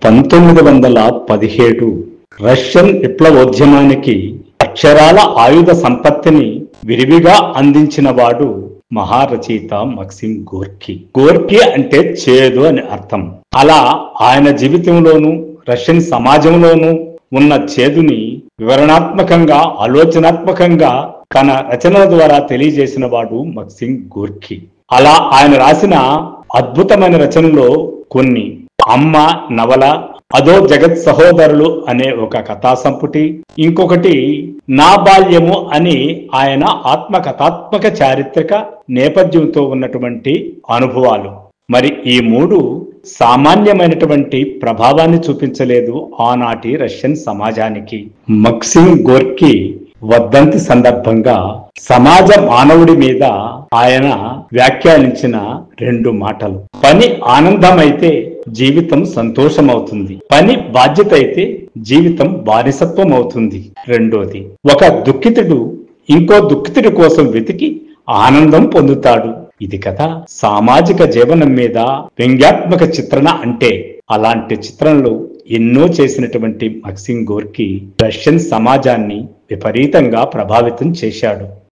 1917 Russian విప్లవోద్యమానికి అక్షరాల ఆయుధ సంపత్తిని విరివిగా అందించిన వాడు మహారచయిత మక్సిమ్ గోర్కీ. గోర్కీ అంటే చేదు అని అర్థం. అలా ఆయన జీవితంలోనూ రష్యన్ సమాజంలోనూ ఉన్న చేదుని వివరణాత్మకంగా, ఆలోచనాత్మకంగా తన రచనల ద్వారా తెలియజేసిన వాడు మక్సిమ్ గోర్కీ. అలా ఆయన రాసిన అద్భుతమైన రచనలో కొన్ని అమ్మ నవల, అదో జగత్ సహోదరులు అనే ఒక కథా సంపుటి, ఇంకొకటి నా బాల్యము అని ఆయన ఆత్మకథాత్మక చారిత్రక నేపథ్యంతో ఉన్నటువంటి అనుభవాలు. మరి ఈ మూడు సామాన్యమైనటువంటి ప్రభావాన్ని చూపించలేదు ఆనాటి రష్యన్ సమాజానికి. మక్సిమ్ గోర్కీ వర్ధంతి సందర్భంగా సమాజ మానవుడి మీద ఆయన వ్యాఖ్యానించిన 2 మాటలు. పని ఆనందమైతే జీవితం సంతోషమవుతుంది, పని బాధ్యత అయితే జీవితం బానిసత్వం అవుతుంది. రెండోది, ఒక దుఃఖితుడు ఇంకో దుఃఖితుడి కోసం వెతికి ఆనందం పొందుతాడు. ఇది కదా సామాజిక జీవనం మీద వ్యంగ్యాత్మక చిత్రణ అంటే. అలాంటి చిత్రణలు ఎన్నో చేసినటువంటి మక్సిమ్ గోర్కీ రష్యన్ సమాజాన్ని విపరీతంగా ప్రభావితం చేశాడు.